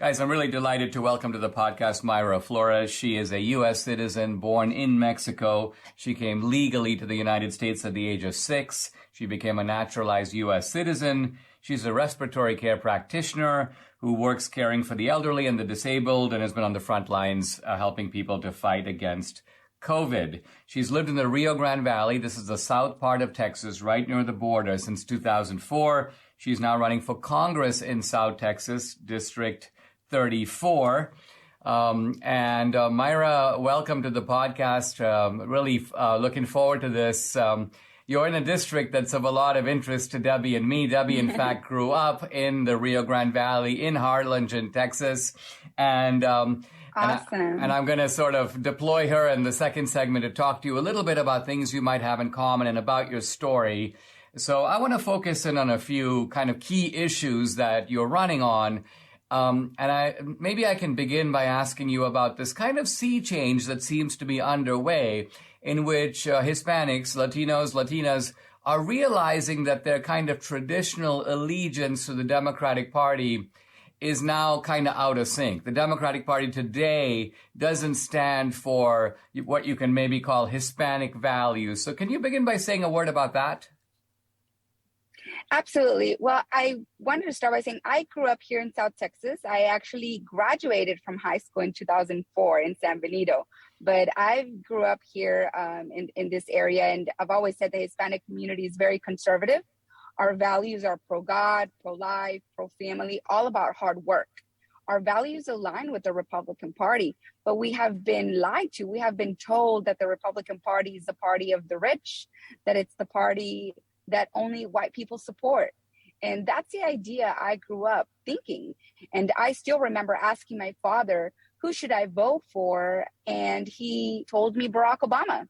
Guys, I'm really delighted to welcome to the podcast Myra Flores. She is a U.S. citizen born in Mexico. She came legally to the United States at the age of 6. She became a naturalized U.S. citizen. She's a respiratory care practitioner who works caring for the elderly and the disabled and has been on the front lines helping people to fight against COVID. She's lived in the Rio Grande Valley. This is the south part of Texas, right near the border, since 2004. She's now running for Congress in South Texas, District 34. Myra, welcome to the podcast. Really looking forward to this. You're in a district that's of a lot of interest to Debbie and me. Debbie, in fact, grew up in the Rio Grande Valley in Harlingen, Texas. Awesome. And I'm going to sort of deploy her in the second segment to talk to you a little bit about things you might have in common and about your story. So I want to focus in on a few kind of key issues that you're running on. Maybe I can begin by asking you about this kind of sea change that seems to be underway in which Hispanics, Latinos, Latinas are realizing that their kind of traditional allegiance to the Democratic Party is now kind of out of sync. The Democratic Party today doesn't stand for what you can maybe call Hispanic values. So can you begin by saying a word about that? Absolutely. Well, I wanted to start by saying I grew up here in South Texas. I actually graduated from high school in 2004 in San Benito, but I grew up here in this area, and I've always said the Hispanic community is very conservative. Our values are pro-God, pro-life, pro-family, all about hard work. Our values align with the Republican Party, but we have been lied to. We have been told that the Republican Party is the party of the rich, that it's the party that only white people support. And that's the idea I grew up thinking. And I still remember asking my father, who should I vote for? And he told me Barack Obama.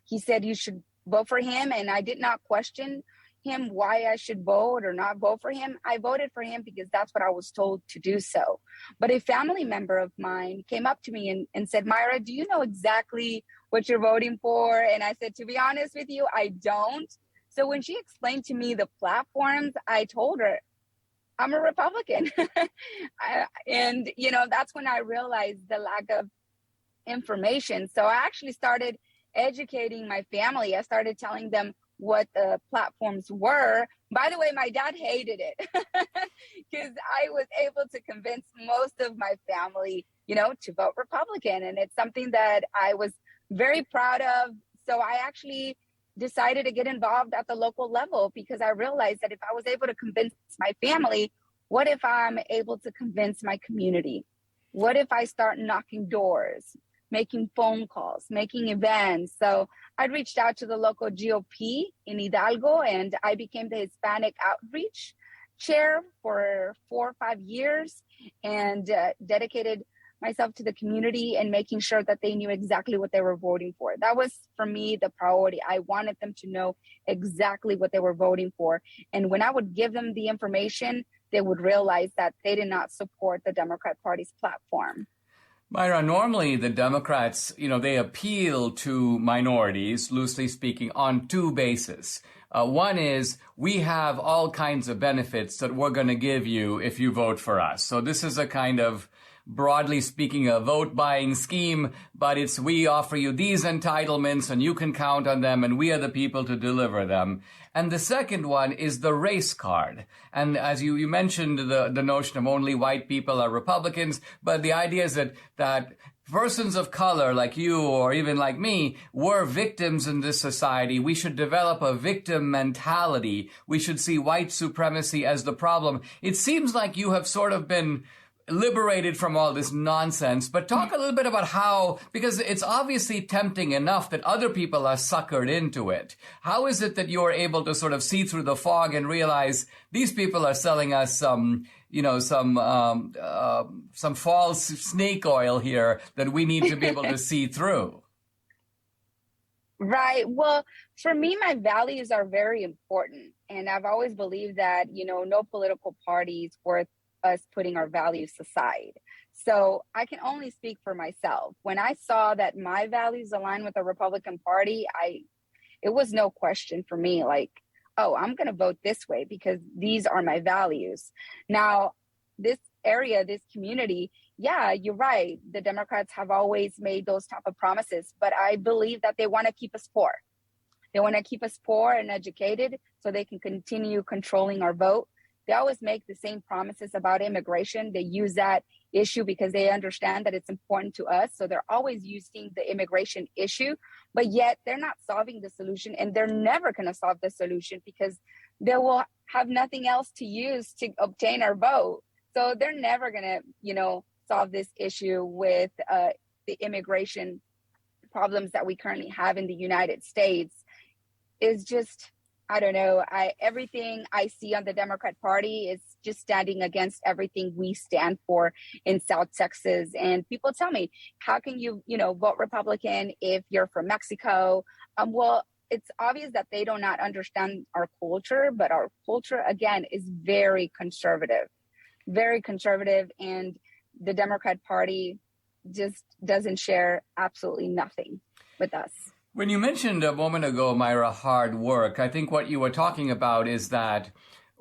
He said, you should vote for him. And I did not question him why I should vote or not vote for him. I voted for him because that's what I was told to do so. But a family member of mine came up to me and said, Myra, do you know exactly what you're voting for? And I said, to be honest with you, I don't. So when she explained to me the platforms, I told her, I'm a Republican. That's when I realized the lack of information. So I actually started educating my family. I started telling them what the platforms were. By the way, my dad hated it because I was able to convince most of my family, to vote Republican. And it's something that I was very proud of. So I actually decided to get involved at the local level because I realized that if I was able to convince my family, what if I'm able to convince my community? What if I start knocking doors, making phone calls, making events? So I reached out to the local GOP in Hidalgo, and I became the Hispanic Outreach Chair for 4 or 5 years and dedicated myself to the community and making sure that they knew exactly what they were voting for. That was, for me, the priority. I wanted them to know exactly what they were voting for. And when I would give them the information, they would realize that they did not support the Democrat Party's platform. Myra, normally the Democrats, they appeal to minorities, loosely speaking, on 2 bases. One is we have all kinds of benefits that we're going to give you if you vote for us. So this is a kind of, broadly speaking, a vote buying scheme, but it's we offer you these entitlements and you can count on them and we are the people to deliver them. And the second one is the race card. And as you mentioned, the notion of only white people are Republicans, but the idea is that persons of color like you or even like me were victims in this society. We should develop a victim mentality. We should see white supremacy as the problem. It seems like you have sort of been liberated from all this nonsense, but talk a little bit about how, because it's obviously tempting enough that other people are suckered into it. How is it that you're able to sort of see through the fog and realize these people are selling us some false snake oil here that we need to be able to see through? Right. Well, for me, my values are very important. And I've always believed that, no political party is worth us putting our values aside. So I can only speak for myself. When I saw that my values align with the Republican Party, it was no question for me, like, oh, I'm going to vote this way because these are my values. Now, this area, this community, yeah, you're right. The Democrats have always made those type of promises, but I believe that they want to keep us poor. They want to keep us poor and educated so they can continue controlling our vote. They always make the same promises about immigration. They use that issue because they understand that it's important to us. So they're always using the immigration issue, but yet they're not solving the solution, and they're never going to solve the solution because they will have nothing else to use to obtain our vote. So they're never going to, solve this issue with the immigration problems that we currently have in the United States. Is just, I don't know, everything I see on the Democrat Party is just standing against everything we stand for in South Texas. And people tell me, how can you, vote Republican if you're from Mexico? Well, it's obvious that they do not understand our culture, but our culture, again, is very conservative, and the Democrat Party just doesn't share absolutely nothing with us. When you mentioned a moment ago, Myra, hard work, I think what you were talking about is that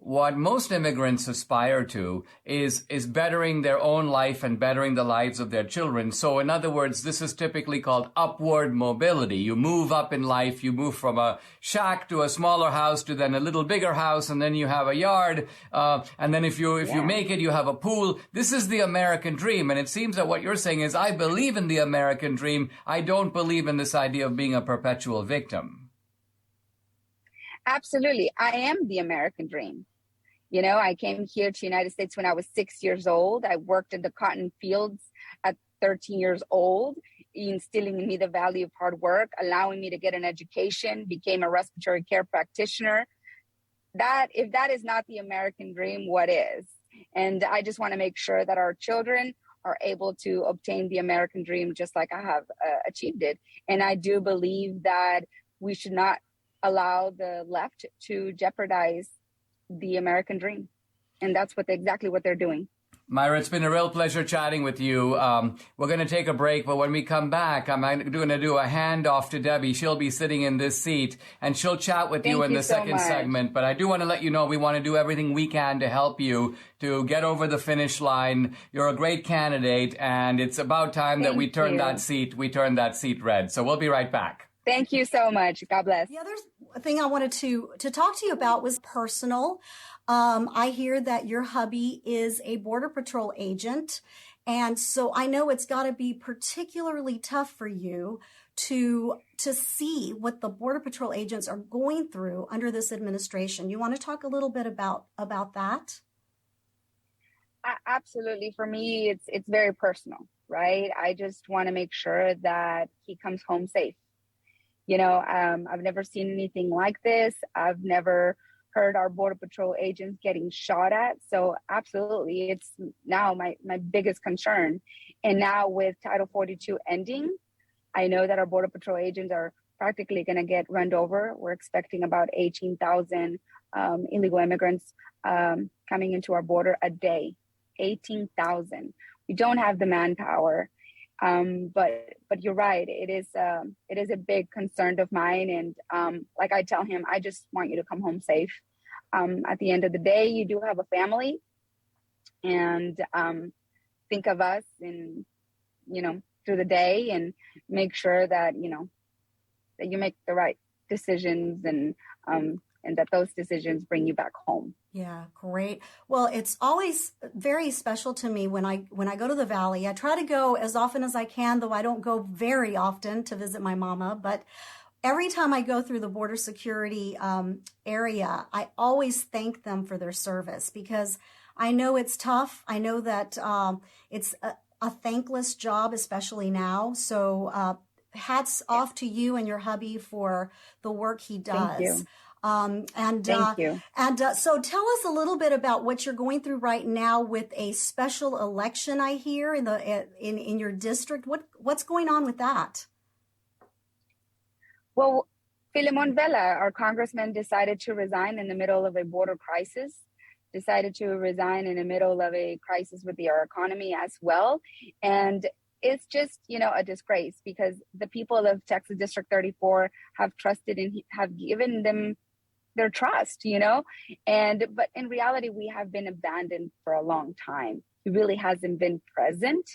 what most immigrants aspire to is bettering their own life and bettering the lives of their children. So in other words, this is typically called upward mobility. You move up in life, you move from a shack to a smaller house to then a little bigger house, and then you have a yard. And then if you make it, you have a pool. This is the American dream. And it seems that what you're saying is, I believe in the American dream. I don't believe in this idea of being a perpetual victim. Absolutely. I am the American dream. I came here to the United States when I was 6 years old. I worked in the cotton fields at 13 years old, instilling in me the value of hard work, allowing me to get an education, became a respiratory care practitioner. If that is not the American dream, what is? And I just want to make sure that our children are able to obtain the American dream just like I have achieved it. And I do believe that we should not allow the left to jeopardize the American dream. And that's exactly what they're doing. Myra, it's been a real pleasure chatting with you. We're going to take a break, but when we come back, I'm going to do a handoff to Debbie. She'll be sitting in this seat, and she'll chat with you in the second segment. But I do want to let you know we want to do everything we can to help you to get over the finish line. You're a great candidate, and it's about time that we turn that seat red. So we'll be right back. Thank you so much. God bless. The other thing I wanted to talk to you about was personal. I hear that your hubby is a Border Patrol agent. And so I know it's got to be particularly tough for you to see what the Border Patrol agents are going through under this administration. You want to talk a little bit about that? Absolutely. For me, it's very personal, right? I just want to make sure that he comes home safe. I've never seen anything like this. I've never heard our Border Patrol agents getting shot at. So absolutely, it's now my biggest concern. And now with Title 42 ending, I know that our Border Patrol agents are practically going to get run over. We're expecting about 18,000 illegal immigrants coming into our border a day. 18,000. We don't have the manpower. But you're right. It is a big concern of mine. And like I tell him, I just want you to come home safe. At the end of the day, you do have a family, and think of us and, through the day, and make sure that, that you make the right decisions, and that those decisions bring you back home. Yeah, great. Well, it's always very special to me when I go to the Valley. I try to go as often as I can, though I don't go very often to visit my mama. But every time I go through the border security area, I always thank them for their service, because I know it's tough. I know that it's a thankless job, especially now. So hats off to you and your hubby for the work he does. Thank you. Thank you. So tell us a little bit about what you're going through right now with a special election, I hear, in your district. What's going on with that? Well, Filemon Vela, our congressman, decided to resign in the middle of a border crisis, decided to resign in the middle of a crisis with our economy as well. And it's just, a disgrace, because the people of Texas District 34 have trusted and have given them their trust, but in reality, we have been abandoned for a long time. really hasn't been present.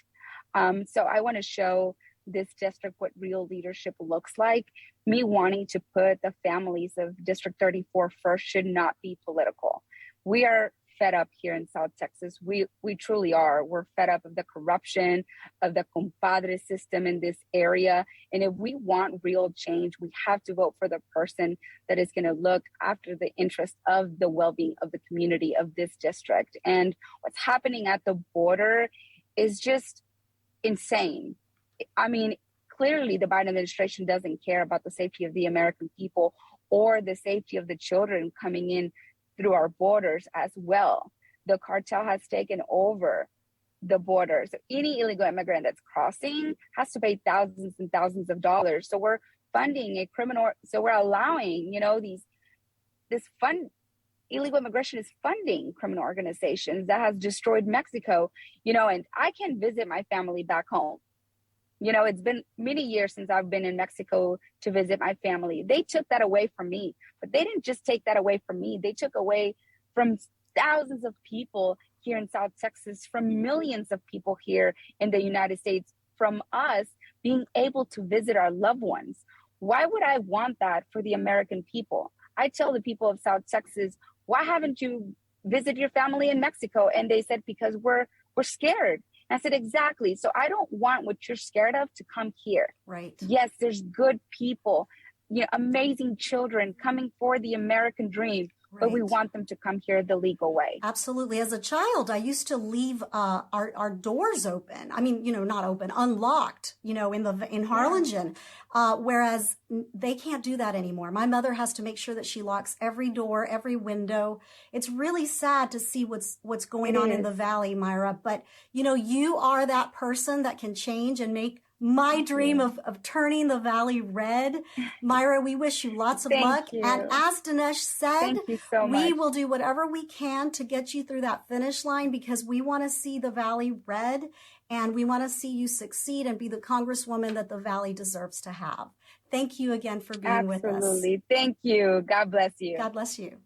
So I want to show this district what real leadership looks like. Me wanting to put the families of District 34 first should not be political. We are fed up here in South Texas. We truly are. We're fed up of the corruption, of the compadre system in this area. And if we want real change, we have to vote for the person that is going to look after the interest of the well-being of the community of this district. And what's happening at the border is just insane. I mean, clearly the Biden administration doesn't care about the safety of the American people or the safety of the children coming in through our borders as well. The cartel has taken over the borders. So any illegal immigrant that's crossing has to pay thousands and thousands of dollars. So we're funding a criminal, so we're allowing, illegal immigration is funding criminal organizations that has destroyed Mexico, and I can visit my family back home. It's been many years since I've been in Mexico to visit my family. They took that away from me, but they didn't just take that away from me. They took away from thousands of people here in South Texas, from millions of people here in the United States, from us being able to visit our loved ones. Why would I want that for the American people? I tell the people of South Texas, why haven't you visited your family in Mexico? And they said, because we're scared. And I said, exactly. So I don't want what you're scared of to come here. Right. Yes, there's good people, amazing children coming for the American dream, but we want them to come here the legal way. Absolutely. As a child, I used to leave our doors open. I mean, not open, unlocked, in Harlingen. Whereas they can't do that anymore. My mother has to make sure that she locks every door, every window. It's really sad to see what's going on in the Valley, Myra. But, you are that person that can change and make my dream of turning the Valley red. Myra, we wish you lots of luck. You. And as Dinesh said, thank you so much. We will do whatever we can to get you through that finish line, because we want to see the Valley red, and we want to see you succeed and be the Congresswoman that the Valley deserves to have. Thank you again for being with us. Absolutely. Thank you. God bless you. God bless you.